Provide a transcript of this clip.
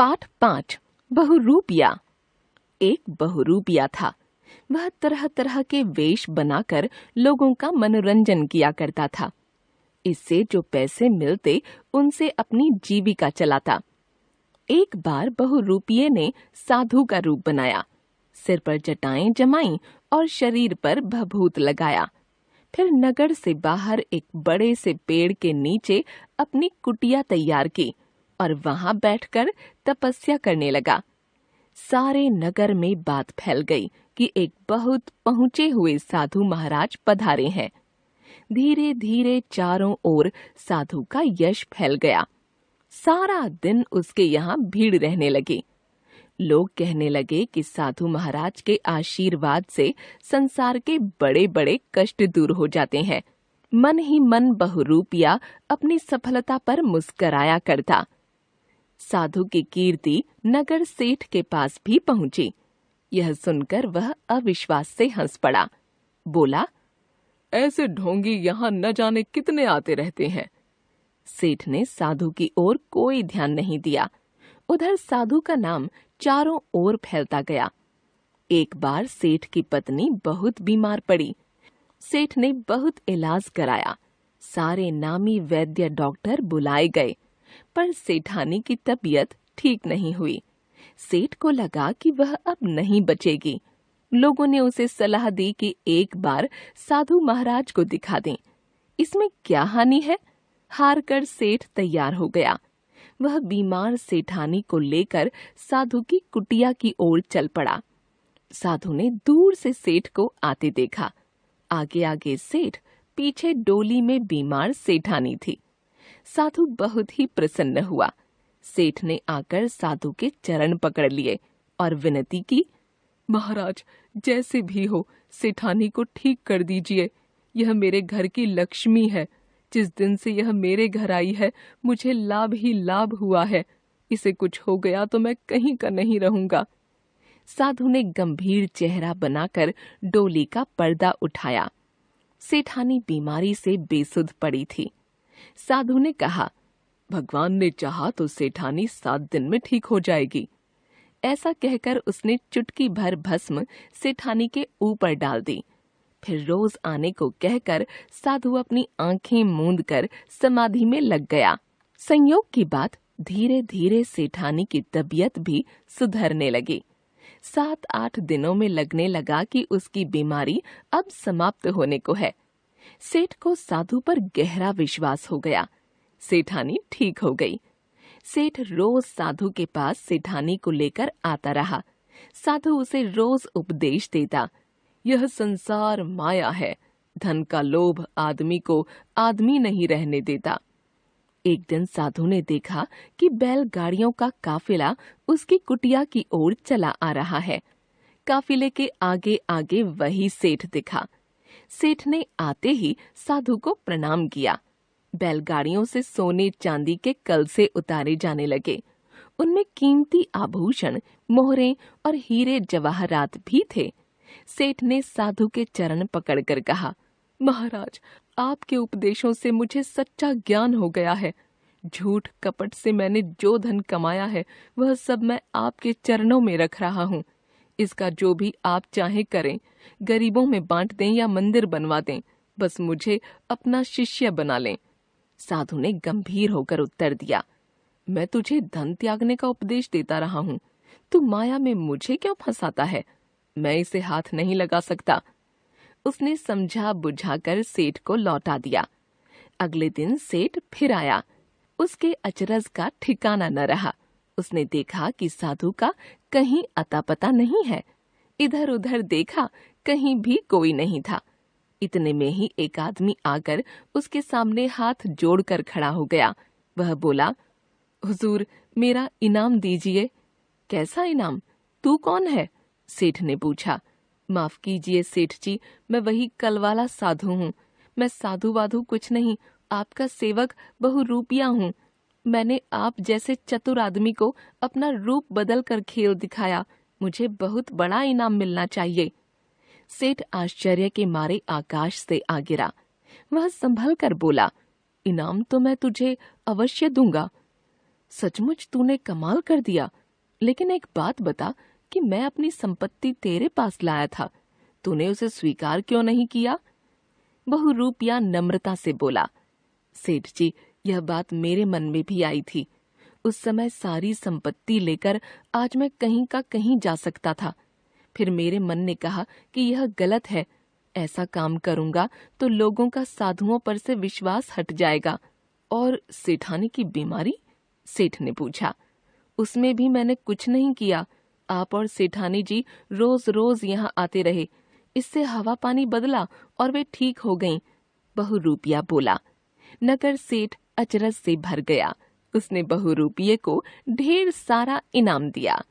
पाठ 5 बहुरूपिया। एक बहुरूपिया था। वह तरह तरह के वेश बनाकर लोगों का मनोरंजन किया करता था। इससे जो पैसे मिलते उनसे अपनी जीविका चलाता। एक बार बहुरूपिये ने साधु का रूप बनाया, सिर पर जटाएं जमाई और शरीर पर भभूत लगाया। फिर नगर से बाहर एक बड़े से पेड़ के नीचे अपनी कुटिया तैयार की और वहां बैठकर तपस्या करने लगा। सारे नगर में बात फैल गई कि एक बहुत पहुंचे हुए साधु महाराज पधारे हैं। धीरे धीरे चारों ओर साधु का यश फैल गया। सारा दिन उसके यहाँ भीड़ रहने लगी। लोग कहने लगे कि साधु महाराज के आशीर्वाद से संसार के बड़े बड़े कष्ट दूर हो जाते हैं। मन ही मन बहुरूपिया अपनी सफलता पर मुस्कराया करता। साधु की कीर्ति नगर सेठ के पास भी पहुंची। यह सुनकर वह अविश्वास से हंस पड़ा। बोला, ऐसे ढोंगी यहाँ न जाने कितने आते रहते हैं। सेठ ने साधु की ओर कोई ध्यान नहीं दिया। उधर साधु का नाम चारों ओर फैलता गया। एक बार सेठ की पत्नी बहुत बीमार पड़ी। सेठ ने बहुत इलाज कराया। सारे नामी वैद्य डॉक्टर बुलाए गए, पर सेठानी की तबीयत ठीक नहीं हुई। सेठ को लगा कि वह अब नहीं बचेगी। लोगों ने उसे सलाह दी कि एक बार साधु महाराज को दिखा दें। इसमें क्या हानि है? हार कर सेठ तैयार हो गया। वह बीमार सेठानी को लेकर साधु की कुटिया की ओर चल पड़ा। साधु ने दूर से सेठ को आते देखा। आगे आगे सेठ, पीछे डोली में बीमार सेठानी थी। साधु बहुत ही प्रसन्न हुआ। सेठ ने आकर साधु के चरण पकड़ लिए और विनती की, महाराज, जैसे भी हो सेठानी को ठीक कर दीजिए। यह मेरे घर की लक्ष्मी है। जिस दिन से यह मेरे घर आई है मुझे लाभ ही लाभ हुआ है। इसे कुछ हो गया तो मैं कहीं का नहीं रहूंगा। साधु ने गंभीर चेहरा बनाकर डोली का पर्दा उठाया। सेठानी बीमारी से बेसुध पड़ी थी। साधु ने कहा, भगवान ने चाहा तो सेठानी 7 दिन में ठीक हो जाएगी। ऐसा कहकर उसने चुटकी भर भस्म सेठानी के ऊपर डाल दी। फिर रोज आने को कहकर साधु अपनी आंखें मूंद कर समाधि में लग गया। संयोग की बात, धीरे धीरे सेठानी की तबीयत भी सुधरने लगी। 7-8 दिनों में लगने लगा कि उसकी बीमारी अब समाप्त होने को है। सेठ को साधु पर गहरा विश्वास हो गया। सेठानी ठीक हो गई। सेठ रोज साधु के पास सेठानी को लेकर आता रहा। साधु उसे रोज उपदेश देता। यह संसार माया है। धन का लोभ आदमी को आदमी नहीं रहने देता। एक दिन साधु ने देखा कि बैलगाड़ियों का काफिला उसकी कुटिया की ओर चला आ रहा है। काफिले के आगे आगे वही सेठ दिखा। सेठ ने आते ही साधु को प्रणाम किया। बैलगाड़ियों से सोने चांदी के कलसे उतारे जाने लगे। उनमें कीमती आभूषण, मोहरें और हीरे जवाहरात भी थे। सेठ ने साधु के चरण पकड़कर कहा, महाराज, आपके उपदेशों से मुझे सच्चा ज्ञान हो गया है। झूठ कपट से मैंने जो धन कमाया है वह सब मैं आपके चरणों में रख रहा हूँ। इसका जो भी आप चाहें करें, गरीबों में बांट दें या मंदिर बनवा दें, बस मुझे अपना शिष्य बना लें। साधु ने गंभीर होकर उत्तर दिया, मैं तुझे धन त्यागने का उपदेश देता रहा हूँ। तू माया में मुझे क्यों फंसाता है? मैं इसे हाथ नहीं लगा सकता। उसने समझा बुझाकर सेठ को लौटा दिया। अगले दिन सेठ फिर आया। उसके अचरज का ठिकाना न रहा। उसने देखा कि साधु का कहीं अता पता नहीं है। इधर उधर देखा, कहीं भी कोई नहीं था। इतने में ही एक आदमी आकर उसके सामने हाथ जोड़कर खड़ा हो गया। वह बोला, हुजूर, मेरा इनाम दीजिए। कैसा इनाम? तू कौन है? सेठ ने पूछा। माफ कीजिए सेठ जी, मैं वही कल वाला साधु हूँ। मैं साधु वाधु कुछ नहीं, आपका सेवक बहुरूपिया हूँ। मैंने आप जैसे चतुर आदमी को अपना रूप बदल कर खेल दिखाया। मुझे बहुत बड़ा इनाम मिलना चाहिए। सेठ आश्चर्य के मारे आकाश से आ गिरा। वह संभल कर बोला, इनाम तो मैं तुझे अवश्य दूंगा। सचमुच तूने कमाल कर दिया। लेकिन एक बात बता कि मैं अपनी संपत्ति तेरे पास लाया था, तूने उसे स्वीकार क्यों नहीं किया? बहुरूपिया नम्रता से बोला, सेठ जी, यह बात मेरे मन में भी आई थी। उस समय सारी संपत्ति लेकर आज मैं कहीं का कहीं जा सकता था। फिर मेरे मन ने कहा कि यह गलत है, ऐसा काम करूंगा तो लोगों का साधुओं पर से विश्वास हट जाएगा। और सेठानी की बीमारी? सेठ ने पूछा। उसमें भी मैंने कुछ नहीं किया। आप और सेठानी जी रोज रोज यहाँ आते रहे, इससे हवा पानी बदला और वे ठीक हो गईं। बहुरूपिया बोला। नगर सेठ अचरज से भर गया। उसने बहुरूपिये को ढेर सारा इनाम दिया।